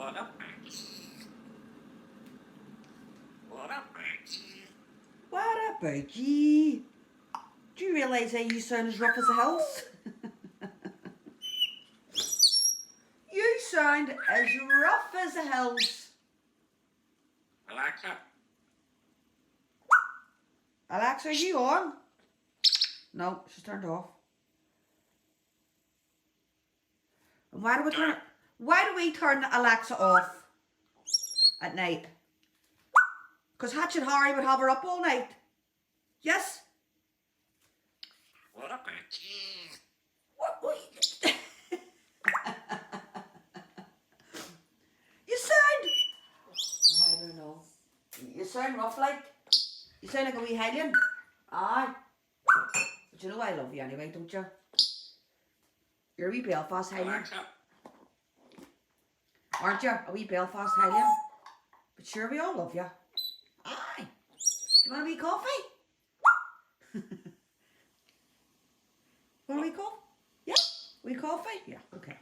What up? What up? What about ye? Do you realise how you sound as rough as a house? You sound as rough as a house. Alexa. Alexa, are you on? No, she's turned off. And why do we turn Alexa off at night? Because Hatch and Harry would have her up all night. Yes? What up? What you sound... Oh, I don't know. You sound rough like. You sound like a wee hellion. Aye. But you know I love you anyway, don't you? You're a wee Belfast hellion. Alexa. Aren't you? A wee Belfast hellion. But sure, we all love you. Aye. Do you want a wee coffee? Want a wee coffee? Yeah? Wee coffee? Yeah, okay.